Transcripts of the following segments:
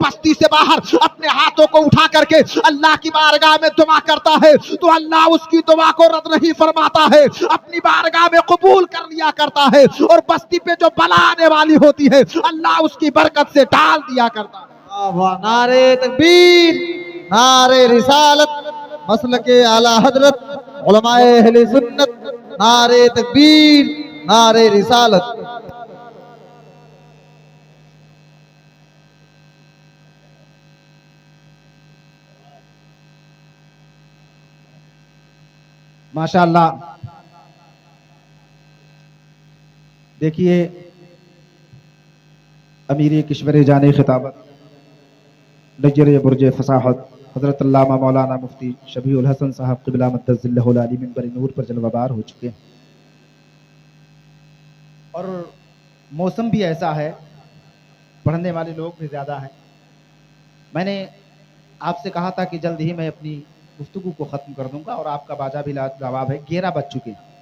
بستی سے باہر اپنے ہاتھوں کو اٹھا کر کے اللہ کی بارگاہ میں دعا کرتا ہے تو اللہ اس کی دعا کو رد نہیں فرماتا ہے، اپنی بارگاہ میں قبول کر لیا کرتا ہے، اور بستی پہ جو بلا آنے والی ہوتی ہے اللہ اس کی برکت سے ڈال دیا کرتا ہے۔ نعرے تکبیر، نعرے رسالت، مسلک اعلی حضرت علماء اہل سنت، نعرے تکبیر، نعرے رسالت۔ ماشاءاللہ دیکھیے امیر کشور جان خطابت نجر برج فصاحت حضرت علامہ مولانا مفتی شبیہ الحسن صاحب قبلہ مدد ذلہ العلی منبر نور پر جلوہ بار ہو چکے ہیں، اور موسم بھی ایسا ہے، پڑھنے والے لوگ بھی زیادہ ہیں۔ میں نے آپ سے کہا تھا کہ جلد ہی میں اپنی گفتگو کو ختم کر دوں گا، اور آپ کا باجا بھی لاجواب ہے، 11 بج چکے ہیں۔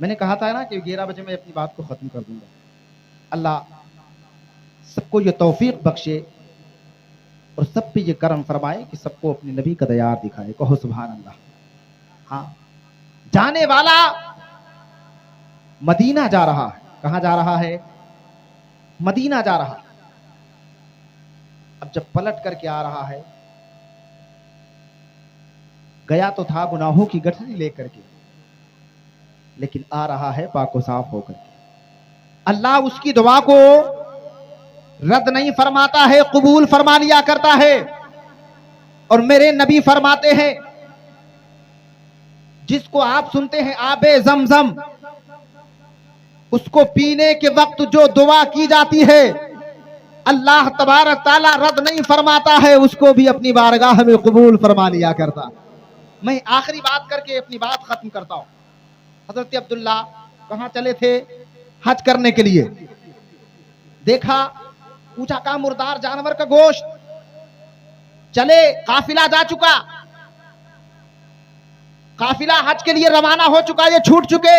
میں نے کہا تھا نا کہ 11 بجے میں اپنی بات کو ختم کر دوں گا۔ اللہ سب کو یہ توفیق بخشے اور سب پہ یہ کرم فرمائے کہ سب کو اپنے نبی کا دیار دکھائے، کہو سبحان اللہ۔ ہاں، جانے والا مدینہ جا رہا ہے۔ کہاں جا رہا ہے؟ مدینہ جا رہا ہے۔ اب جب پلٹ کر کے آ رہا ہے، گیا تو تھا گناہوں کی گٹھلی لے کر کے، لیکن آ رہا ہے پاک و صاف ہو کر کے۔ اللہ اس کی دعا کو رد نہیں فرماتا ہے، قبول فرما لیا کرتا ہے۔ اور میرے نبی فرماتے ہیں جس کو آپ سنتے ہیں آب زمزم، اس کو پینے کے وقت جو دعا کی جاتی ہے اللہ تبارک تعالیٰ رد نہیں فرماتا ہے، اس کو بھی اپنی بارگاہ میں قبول فرما لیا کرتا۔ میں آخری بات کر کے اپنی بات ختم کرتا ہوں۔ حضرت عبداللہ کہاں چلے تھے؟ حج کرنے کے لیے۔ دیکھا، پوچھا کہاں؟ مردار جانور کا گوشت۔ چلے، قافلہ جا چکا، قافلہ حج کے لیے روانہ ہو چکا، یہ چھوٹ چکے۔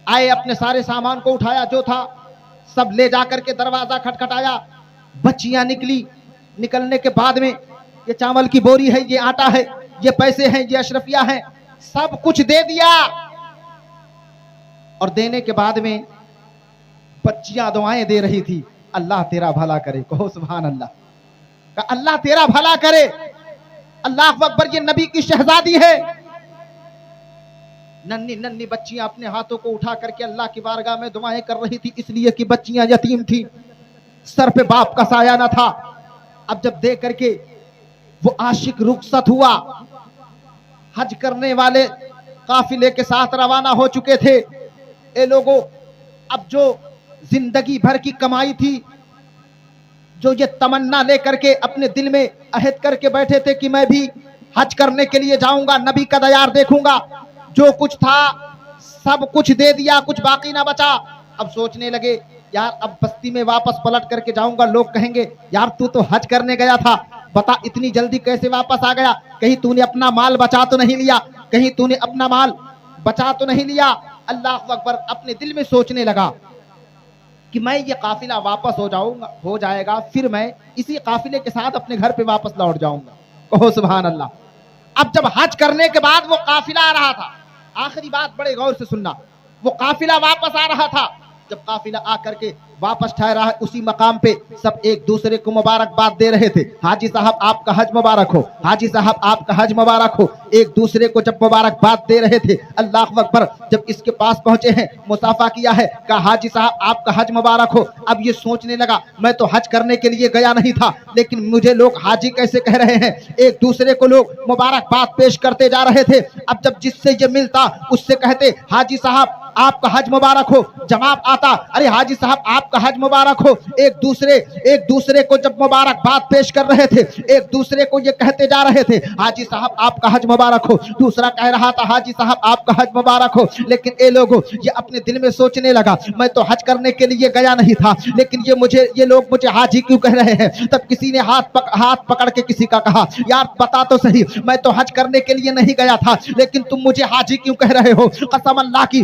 آئے، اپنے سارے سامان کو اٹھایا جو تھا سب لے جا کر کے دروازہ کھٹکھٹایا، بچیاں نکلی۔ نکلنے کے بعد میں یہ چاول کی بوری ہے، یہ آٹا ہے، یہ پیسے ہیں، یہ اشرفیہ ہیں، سب کچھ دے دیا۔ اور دینے کے بعد میں بچیاں دعائیں دے رہی تھی، اللہ تیرا بھلا کرے، کہو سبحان اللہ۔ کہ اللہ تیرا بھلا کرے۔ اللہ اکبر، یہ نبی کی شہزادی ہے۔ ننھی ننھی بچیاں اپنے ہاتھوں کو اٹھا کر کے اللہ کی بارگاہ میں دعائیں کر رہی تھی، اس لیے کہ بچیاں یتیم تھی، سر پہ باپ کا سایہ نہ تھا۔ اب جب دیکھ کر کے وہ عاشق رخصت ہوا، حج کرنے والے قافلے کے ساتھ روانہ ہو چکے تھے۔ اے لوگوں، اب جو زندگی بھر کی کمائی تھی، جو یہ تمنا لے کر کے اپنے دل میں عہد کر کے بیٹھے تھے کہ میں بھی حج کرنے کے لیے جاؤں گا، نبی کا دیار دیکھوں گا، جو کچھ تھا سب کچھ دے دیا، کچھ باقی نہ بچا۔ اب سوچنے لگے یار اب بستی میں واپس پلٹ کر کے جاؤں گا، لوگ کہیں گے یار تو حج کرنے گیا تھا، بتا اتنی جلدی کیسے واپس آ گیا؟ کہیں تو نے اپنا مال بچا تو نہیں لیا؟ کہیں تو نے اپنا مال بچا تو نہیں لیا؟ اللہ اکبر، اپنے دل میں سوچنے لگا کہ میں یہ قافلہ واپس ہو جائے گا، پھر میں اسی قافلے کے ساتھ اپنے گھر پہ واپس لوٹ جاؤں گا، کہو سبحان اللہ۔ اب جب حج کرنے کے بعد وہ قافلہ آ رہا تھا، آخری بات بڑے غور سے سننا، وہ قافلہ واپس آ رہا تھا، جب قافلہ آ کر کے واپس ٹھہرا ہے اسی مقام پہ سب ایک دوسرے کو مبارکباد دے رہے تھے، حاجی صاحب آپ کا حج مبارک ہو، حاجی صاحب آپ کا حج مبارک ہو، ایک دوسرے کو جب مبارکباد دے رہے تھے۔ اللہ اکبر، جب اس کے پاس پہنچے ہیں، مصافحہ کیا ہے، کہا حاجی صاحب آپ کا حج مبارک ہو۔ اب یہ سوچنے لگا میں تو حج کرنے کے لیے گیا نہیں تھا، لیکن مجھے لوگ حاجی کیسے کہہ رہے ہیں؟ ایک دوسرے کو لوگ مبارکباد پیش کرتے جا رہے تھے۔ اب جب جس سے یہ ملتا اس سے کہتے حاجی صاحب آپ کا حج مبارک ہو، جواب آتا ارے حاجی صاحب آپ کا حج مبارک ہو۔ ایک دوسرے کو جب مبارکباد پیش کر رہے تھے، ایک دوسرے کو یہ کہتے جا رہے تھے حاجی صاحب آپ کا حج مبارک ہو، دوسرا کہہ رہا تھا حاجی صاحب آپ کا حج مبارک ہو۔ لیکن اے لوگوں، یہ اپنے دل میں سوچنے لگا میں تو حج کرنے کے لیے گیا نہیں تھا، لیکن یہ لوگ مجھے حاجی کیوں کہہ رہے ہیں؟ تب کسی نے ہاتھ پکڑ کے کسی کا کہا یار بتا تو صحیح، میں تو حج کرنے کے لیے نہیں گیا تھا، لیکن تم مجھے حاجی کیوں کہہ رہے ہو؟ قسم اللہ کی،